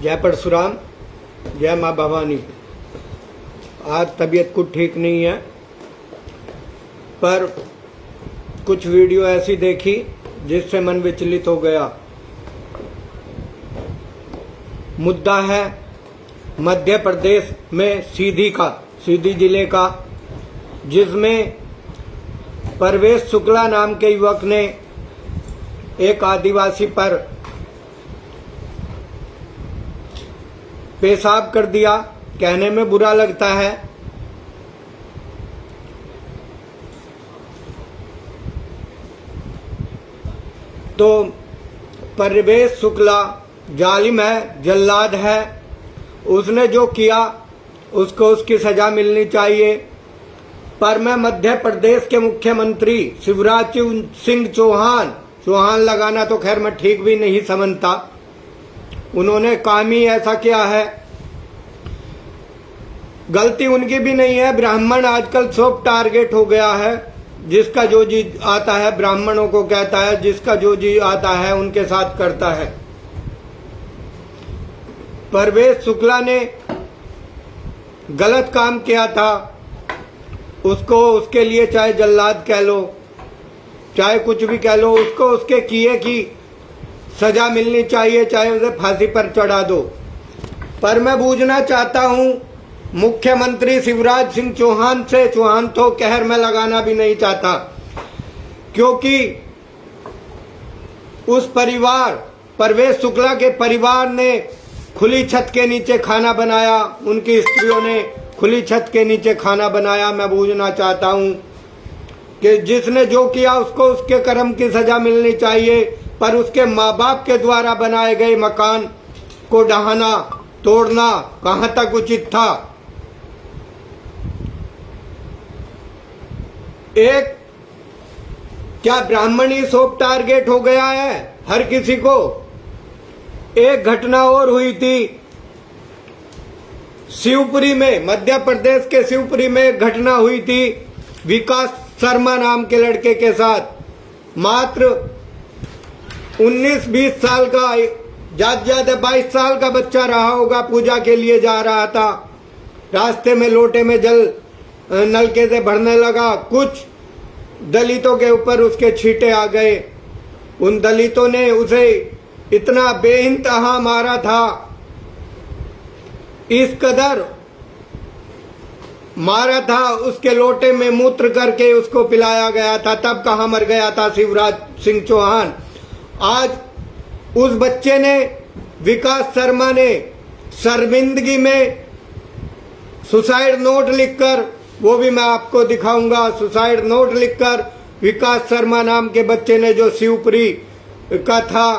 जय परशुराम, जय माँ भवानी। आज तबीयत कुछ ठीक नहीं है, पर कुछ वीडियो ऐसी देखी जिससे मन विचलित हो गया। मुद्दा है मध्य प्रदेश में सीधी जिले का, जिसमें परवेश शुक्ला नाम के युवक ने एक आदिवासी पर पेशाब कर दिया। कहने में बुरा लगता है, तो परवेश शुक्ला जालिम है, जल्लाद है। उसने जो किया उसको उसकी सजा मिलनी चाहिए। पर मैं मध्य प्रदेश के मुख्यमंत्री शिवराज सिंह चौहान लगाना तो खैर मैं ठीक भी नहीं समझता। उन्होंने काम ही ऐसा किया है, गलती उनकी भी नहीं है। ब्राह्मण आजकल सब टारगेट हो गया है, जिसका जो जी आता है ब्राह्मणों को कहता है, जिसका जो जी आता है उनके साथ करता है। परवेश शुक्ला ने गलत काम किया था, उसको उसके लिए चाहे जल्लाद कह लो, चाहे कुछ भी कह लो, उसको उसके किए की सजा मिलनी चाहिए, चाहे उसे फांसी पर चढ़ा दो। पर मैं पूछना चाहता हूं मुख्यमंत्री शिवराज सिंह चौहान से, चौहान तो कहर में लगाना भी नहीं चाहता, क्योंकि उस परिवार परवेश शुक्ला के परिवार ने खुली छत के नीचे खाना बनाया, उनकी स्त्रियों ने खुली छत के नीचे खाना बनाया। मैं पूछना चाहता हूं कि जिसने जो किया उसको उसके कर्म की सजा मिलनी चाहिए, पर उसके माँ बाप के द्वारा बनाए गए मकान को ढहाना तोड़ना कहां तक उचित था। एक क्या ब्राह्मण ही सोप टारगेट हो गया है हर किसी को। एक घटना और हुई थी शिवपुरी में, मध्य प्रदेश के शिवपुरी में एक घटना हुई थी विकास शर्मा नाम के लड़के के साथ। मात्र 19-20 साल का, ज्यादा 22 साल का बच्चा रहा होगा। पूजा के लिए जा रहा था, रास्ते में लोटे में जल नलके से भरने लगा, कुछ दलितों के ऊपर उसके छींटे आ गए। उन दलितों ने उसे इतना बेइंतहा मारा था, इस कदर मारा था, उसके लोटे में मूत्र करके उसको पिलाया गया था। तब कहां मर गया था शिवराज सिंह चौहान। आज उस बच्चे ने, विकास शर्मा ने शर्मिंदगी में सुसाइड नोट लिखकर, वो भी मैं आपको दिखाऊंगा, सुसाइड नोट लिखकर विकास शर्मा नाम के बच्चे ने, जो शिवपुरी का था,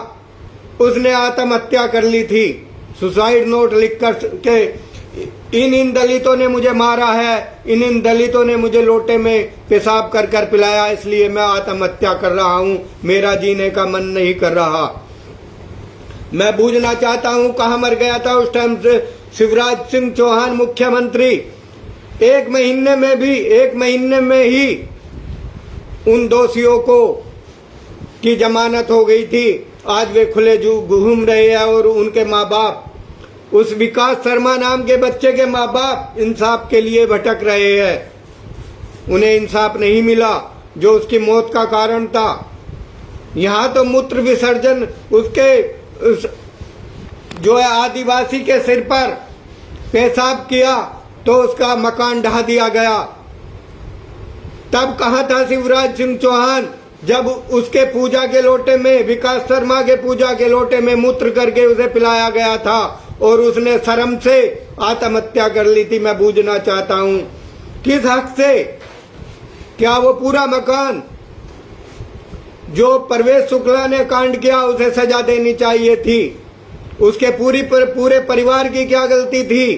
उसने आत्महत्या कर ली थी। सुसाइड नोट लिखकर के इन दलितों ने मुझे मारा है, इन दलितों ने मुझे लोटे में पेशाब कर कर पिलाया, इसलिए मैं आत्महत्या कर रहा हूं, मेरा जीने का मन नहीं कर रहा। मैं पूछना चाहता हूं कहां मर गया था उस टाइम से शिवराज सिंह चौहान मुख्यमंत्री। एक महीने में ही उन दोषियों को की जमानत हो गई थी। आज वे खुले घूम रहे हैं और उनके माँ बाप, उस विकास शर्मा नाम के बच्चे के माँ बाप इंसाफ के लिए भटक रहे हैं। उन्हें इंसाफ नहीं मिला जो उसकी मौत का कारण था। यहाँ तो मूत्र विसर्जन उसके जो है आदिवासी के सिर पर पेशाब किया तो उसका मकान ढहा दिया गया। तब कहाँ था शिवराज सिंह चौहान जब उसके पूजा के लोटे में, विकास शर्मा के पूजा के लोटे में मूत्र करके उसे पिलाया गया था और उसने शर्म से आत्महत्या कर ली थी। मैं पूछना चाहता हूं किस हक से? क्या वो पूरा मकान जो परवेश शुक्ला ने कांड किया उसे सजा देनी चाहिए थी? उसके पूरे परिवार की क्या गलती थी?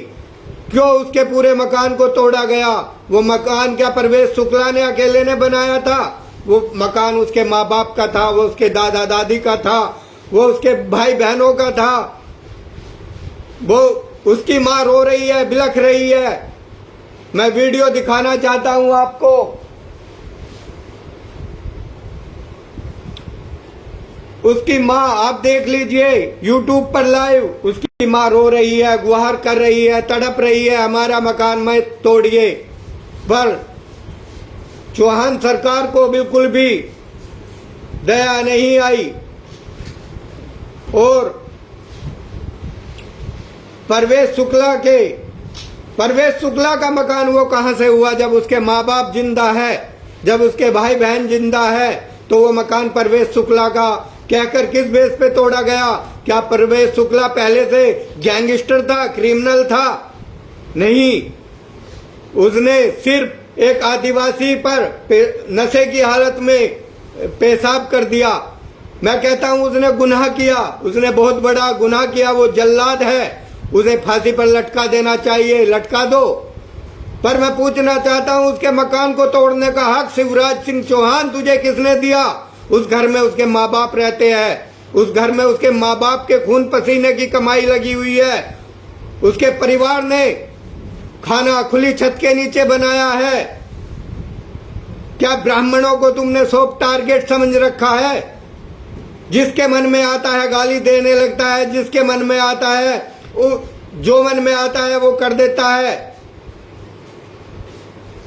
क्यों उसके पूरे मकान को तोड़ा गया? वो मकान क्या परवेश शुक्ला ने अकेले ने बनाया था? वो मकान उसके माँ बाप का था, वो उसके दादा दादी का था, वो उसके भाई बहनों का था। वो उसकी माँ रो रही है, बिलख रही है। मैं वीडियो दिखाना चाहता हूं आपको। उसकी माँ, आप देख लीजिए यूट्यूब पर लाइव, उसकी माँ रो रही है, गुहार कर रही है, तड़प रही है, हमारा मकान मत तोड़िए। पर चौहान सरकार को बिल्कुल भी दया नहीं आई। और परवेश शुक्ला का मकान वो कहां से हुआ जब उसके माँ बाप जिंदा है, जब उसके भाई बहन जिंदा है, तो वो मकान परवेश शुक्ला का कहकर किस बेस पे तोड़ा गया? क्या परवेश शुक्ला पहले से गैंगस्टर था, क्रिमिनल था? नहीं, उसने सिर्फ एक आदिवासी पर नशे की हालत में पेशाब कर दिया। मैं कहता हूं उसने गुनाह किया, उसने बहुत बड़ा गुनाह किया, वो जल्लाद है, उसे फांसी पर लटका देना चाहिए, लटका दो। पर मैं पूछना चाहता हूं, उसके मकान को तोड़ने का हक शिवराज सिंह चौहान तुझे किसने दिया? उस घर में उसके माँ बाप रहते हैं, उस घर में उसके माँ बाप के खून पसीने की कमाई लगी हुई है, उसके परिवार ने खाना खुली छत के नीचे बनाया है। क्या ब्राह्मणों को तुमने सॉफ्ट टारगेट समझ रखा है? जिसके मन में आता है गाली देने लगता है, जिसके मन में आता है, जो मन में आता है वो कर देता है।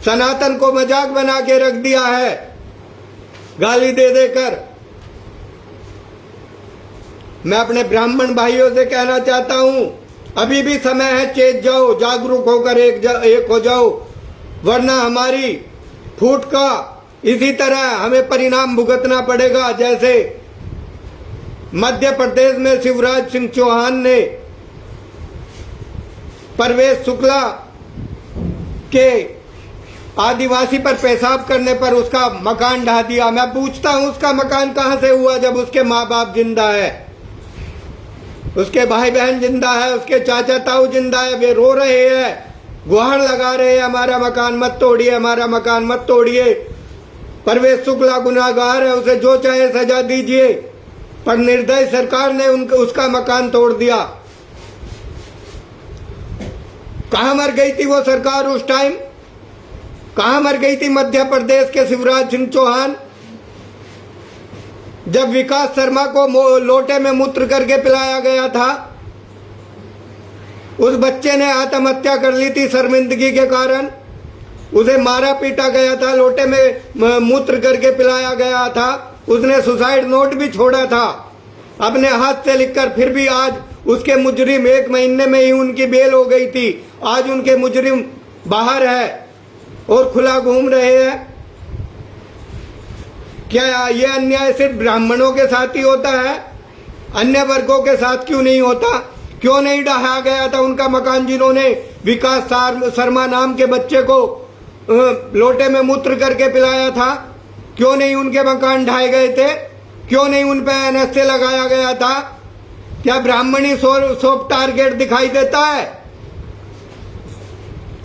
सनातन को मजाक बना के रख दिया है गाली दे देकर। मैं अपने ब्राह्मण भाइयों से कहना चाहता हूं, अभी भी समय है, चेत जाओ, जागरूक होकर एक हो जाओ, वरना हमारी फूट का इसी तरह हमें परिणाम भुगतना पड़ेगा, जैसे मध्य प्रदेश में शिवराज सिंह चौहान ने परवेश शुक्ला के आदिवासी पर पेशाब करने पर उसका मकान ढा दिया। मैं पूछता हूं, उसका मकान कहां से हुआ जब उसके माँ बाप जिंदा है, उसके भाई बहन जिंदा है, उसके चाचा ताऊ जिंदा है? वे रो रहे हैं, गुहार लगा रहे हैं, हमारा मकान मत तोड़िए, हमारा मकान मत तोड़िए। परवेश शुक्ला गुनाहगार है, उसे जो चाहे सजा दीजिए, पर निर्दयी सरकार ने उसका मकान तोड़ दिया। कहां मर गई थी वो सरकार उस टाइम? कहां मर गई थी मध्य प्रदेश के शिवराज सिंह चौहान, जब विकास शर्मा को लोटे में मूत्र करके पिलाया गया था? उस बच्चे ने आत्महत्या कर ली थी शर्मिंदगी के कारण, उसे मारा पीटा गया था, लोटे में मूत्र करके पिलाया गया था, उसने सुसाइड नोट भी छोड़ा था अपने हाथ से लिखकर। फिर भी आज उसके मुजरिम, 1 महीने में ही उनकी बेल हो गई थी, आज उनके मुजरिम बाहर है और खुला घूम रहे हैं। क्या ये अन्याय सिर्फ ब्राह्मणों के साथ ही होता है? अन्य वर्गों के साथ क्यों नहीं होता? क्यों नहीं ढहाया गया था उनका मकान, जिन्होंने विकास शर्मा नाम के बच्चे को लोटे में मूत्र करके पिलाया था? क्यों नहीं उनके मकान ढाए गए थे? क्यों नहीं उन पे एनएसए लगाया गया था? क्या ब्राह्मणी सॉफ्ट टारगेट दिखाई देता है?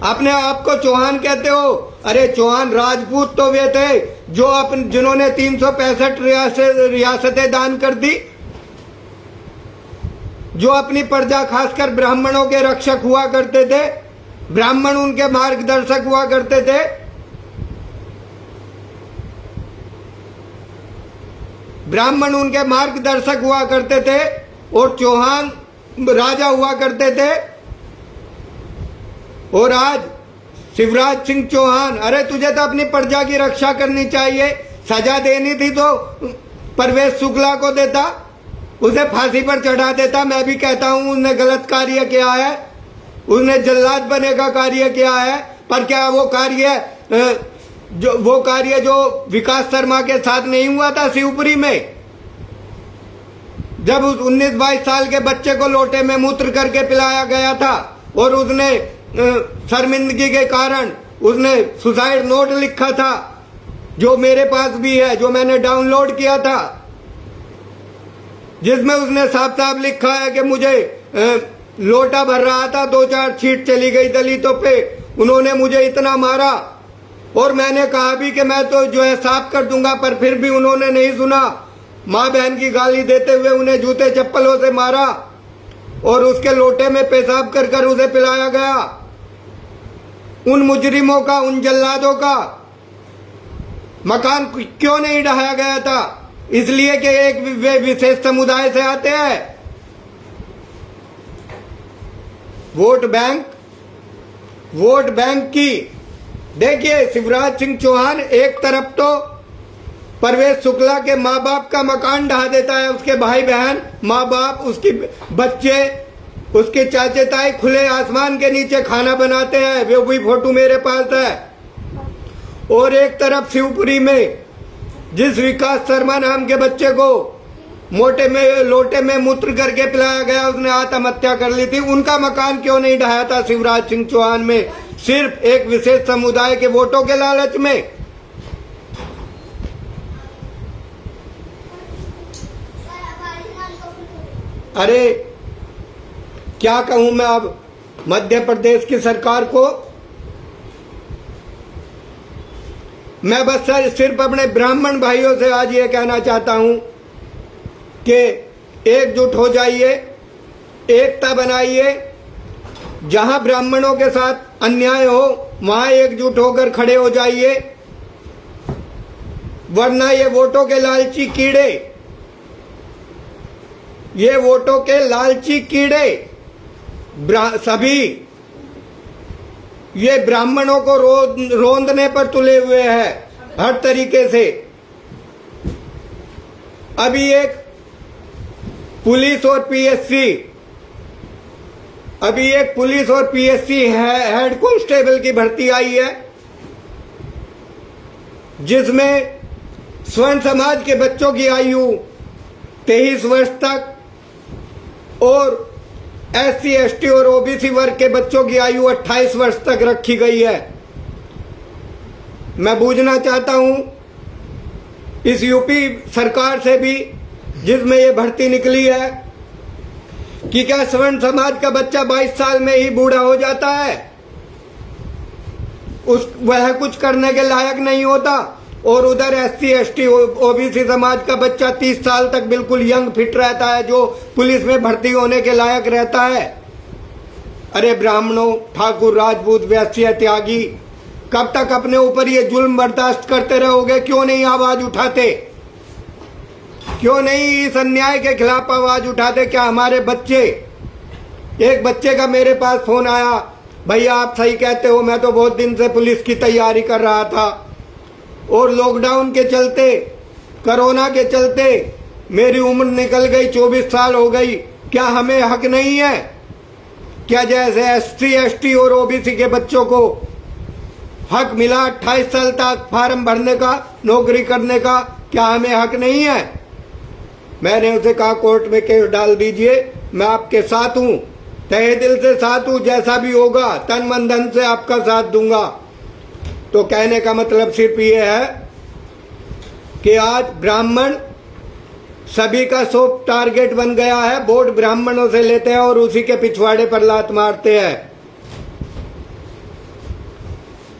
अपने आप को चौहान कहते हो? अरे चौहान राजपूत तो वे थे जिन्होंने 365 रियासतें दान कर दी, जो अपनी प्रजा खासकर ब्राह्मणों के रक्षक हुआ करते थे, ब्राह्मण उनके मार्गदर्शक हुआ करते थे। ब्राह्मण उनके मार्गदर्शक हुआ करते थे और चौहान राजा हुआ करते थे। और आज शिवराज सिंह चौहान, अरे तुझे तो अपनी प्रजा की रक्षा करनी चाहिए, सजा देनी थी तो परवेश शुक्ला को देता, उसे फांसी पर चढ़ा देता। मैं भी कहता हूं उसने गलत कार्य किया है, उसने जल्लाद बने का कार्य किया है, पर क्या वो कार्य जो विकास शर्मा के साथ नहीं हुआ था शिवपुरी में, जब उस 19-22 साल के बच्चे को लोटे में मूत्र करके पिलाया गया था और उसने शर्मिंदगी के कारण उसने सुसाइड नोट लिखा था, जो मेरे पास भी है, जो मैंने डाउनलोड किया था, जिसमें उसने साफ साफ लिखा है कि मुझे लोटा भर रहा था, 2-4 छींट चली गई दलितों पे, उन्होंने मुझे इतना मारा और मैंने कहा भी कि मैं तो जो है साफ कर दूंगा, पर फिर भी उन्होंने नहीं सुना। माँ बहन की गाली देते हुए उन्हें जूते चप्पलों से मारा और उसके लोटे में पेशाब कर कर उसे पिलाया गया। उन मुजरिमों का, उन जल्लादों का मकान क्यों नहीं ढहाया गया था? इसलिए कि एक वे विशेष समुदाय से आते हैं। वोट बैंक की देखिए, शिवराज सिंह चौहान एक तरफ तो परवेश शुक्ला के माँ बाप का मकान ढहा देता है, उसके भाई बहन, माँ बाप, उसके बच्चे, उसके चाचे ताई खुले आसमान के नीचे खाना बनाते हैं, वो भी फोटो मेरे पास है। और एक तरफ शिवपुरी में जिस विकास शर्मा नाम के बच्चे को लोटे में मूत्र करके पिलाया गया, उसने आत्महत्या कर ली थी, उनका मकान क्यों नहीं ढहाया था शिवराज सिंह चौहान में, सिर्फ एक विशेष समुदाय के वोटों के लालच में। अरे क्या कहूं मैं अब मध्य प्रदेश की सरकार को। मैं बस सिर्फ अपने ब्राह्मण भाइयों से आज ये कहना चाहता हूं कि एकजुट हो जाइए, एकता बनाइए। जहां ब्राह्मणों के साथ अन्याय हो वहां एकजुट होकर खड़े हो जाइए, वरना ये वोटों के लालची कीड़े, ये वोटों के लालची कीड़े सभी ये ब्राह्मणों को रोंदने पर तुले हुए हैं हर तरीके से। अभी एक पुलिस और पीएससी हेड कांस्टेबल की भर्ती आई है, जिसमें स्वर्ण समाज के बच्चों की आयु 23 वर्ष तक और SC ST और OBC वर्ग के बच्चों की आयु 28 वर्ष तक रखी गई है। मैं पूछना चाहता हूं इस यूपी सरकार से भी, जिसमें ये भर्ती निकली है, कि क्या स्वर्ण समाज का बच्चा 22 साल में ही बूढ़ा हो जाता है, वह कुछ करने के लायक नहीं होता, और उधर SC ST OBC समाज का बच्चा 30 साल तक बिल्कुल यंग फिट रहता है, जो पुलिस में भर्ती होने के लायक रहता है। अरे ब्राह्मणों, ठाकुर, राजपूत, वैश्य, त्यागी, कब तक अपने ऊपर ये जुल्म बर्दाश्त करते रहोगे? क्यों नहीं आवाज उठाते? क्यों नहीं इस अन्याय के खिलाफ आवाज उठाते? क्या हमारे बच्चे, एक बच्चे का मेरे पास फोन आया, भैया आप सही कहते हो, मैं तो बहुत दिन से पुलिस की तैयारी कर रहा था और लॉकडाउन के चलते, कोरोना के चलते मेरी उम्र निकल गई, 24 साल हो गई, क्या हमें हक नहीं है? क्या जैसे SC ST और OBC के बच्चों को हक मिला 28 साल तक फार्म भरने का, नौकरी करने का, क्या हमें हक नहीं है? मैंने उसे कहा कोर्ट में केस डाल दीजिए, मैं आपके साथ हूं, तहे दिल से साथ हूं, जैसा भी होगा तन मन धन से आपका साथ दूंगा। तो कहने का मतलब सिर्फ ये है कि आज ब्राह्मण सभी का सॉफ्ट टारगेट बन गया है, वोट ब्राह्मणों से लेते हैं और उसी के पिछवाड़े पर लात मारते हैं।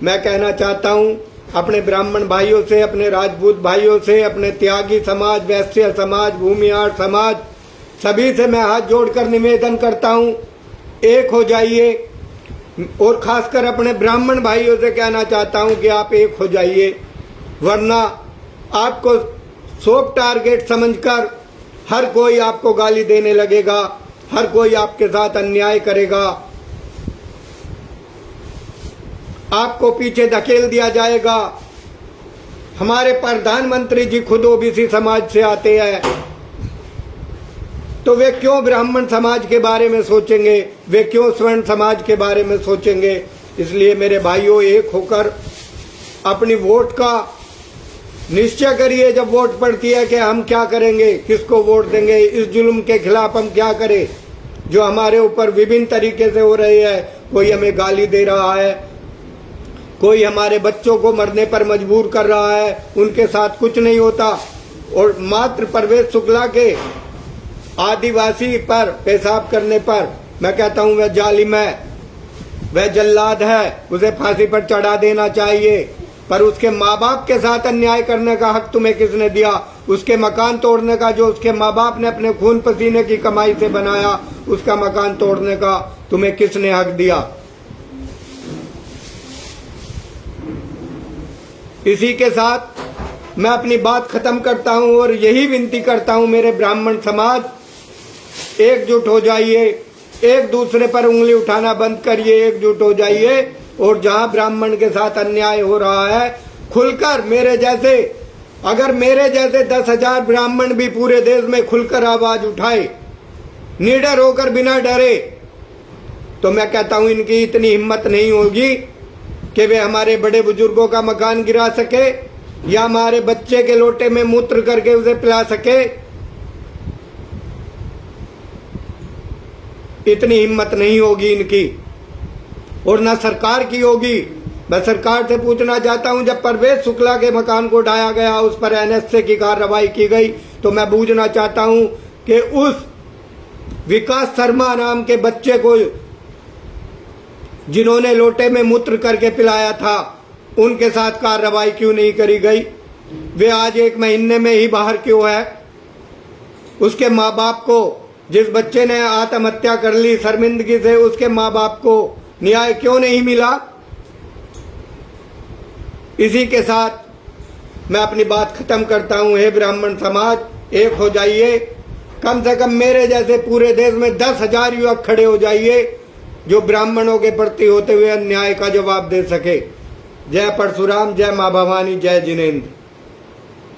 मैं कहना चाहता हूं अपने ब्राह्मण भाइयों से, अपने राजपूत भाइयों से, अपने त्यागी समाज, वैश्य समाज, भूमिहार समाज, सभी से मैं हाथ जोड़कर निवेदन करता हूं, एक हो जाइए। और खासकर अपने ब्राह्मण भाइयों से कहना चाहता हूं कि आप एक हो जाइए, वरना आपको सॉफ्ट टारगेट समझकर हर कोई आपको गाली देने लगेगा, हर कोई आपके साथ अन्याय करेगा, आपको पीछे धकेल दिया जाएगा। हमारे प्रधानमंत्री जी खुद OBC समाज से आते हैं, तो वे क्यों ब्राह्मण समाज के बारे में सोचेंगे? वे क्यों स्वर्ण समाज के बारे में सोचेंगे? इसलिए मेरे भाइयों, एक होकर अपनी वोट का निश्चय करिए। जब वोट पड़ती है कि हम क्या करेंगे, किसको वोट देंगे, इस जुल्म के खिलाफ हम क्या करें जो हमारे ऊपर विभिन्न तरीके से हो रही है। कोई हमें गाली दे रहा है, कोई हमारे बच्चों को मरने पर मजबूर कर रहा है, उनके साथ कुछ नहीं होता। और मात्र परवेश शुक्ला के आदिवासी पर पेशाब करने पर मैं कहता हूं वह जालिम है, वह जल्लाद है, उसे फांसी पर चढ़ा देना चाहिए। पर उसके माँ बाप के साथ अन्याय करने का हक तुम्हें किसने दिया? उसके मकान तोड़ने का, जो उसके माँ बाप ने अपने खून पसीने की कमाई से बनाया, उसका मकान तोड़ने का तुम्हें किसने हक दिया? इसी के साथ मैं अपनी बात खत्म करता हूं और यही विनती करता हूं, मेरे ब्राह्मण समाज एकजुट हो जाइए, एक दूसरे पर उंगली उठाना बंद करिए, एकजुट हो जाइए और जहां ब्राह्मण के साथ अन्याय हो रहा है खुलकर मेरे जैसे, अगर मेरे जैसे 10,000 ब्राह्मण भी पूरे देश में खुलकर आवाज उठाए, निडर होकर बिना डरे, तो मैं कहता हूं इनकी इतनी हिम्मत नहीं होगी कि वे हमारे बड़े बुजुर्गों का मकान गिरा सके या हमारे बच्चे के लोटे में मूत्र करके उसे पिला सके। इतनी हिम्मत नहीं होगी इनकी और ना सरकार की होगी। मैं सरकार से पूछना चाहता हूं, जब परवेश शुक्ला के मकान को ढाया गया, उस पर एनएसए की कार्रवाई की गई, तो मैं पूछना चाहता हूं कि उस विकास शर्मा नाम के बच्चे को जिन्होंने लोटे में मूत्र करके पिलाया था, उनके साथ कार्रवाई क्यों नहीं करी गई? वे आज 1 महीने में ही बाहर क्यों है? उसके माँ बाप को, जिस बच्चे ने आत्महत्या कर ली शर्मिंदगी से, उसके माँ बाप को न्याय क्यों नहीं मिला? इसी के साथ मैं अपनी बात खत्म करता हूं। हे ब्राह्मण समाज, एक हो जाइए, कम से कम मेरे जैसे पूरे देश में 10,000 युवक खड़े हो जाइए जो ब्राह्मणों के प्रति होते हुए अन्याय का जवाब दे सके। जय परशुराम, जय मां भवानी, जय जिनेन्द्र।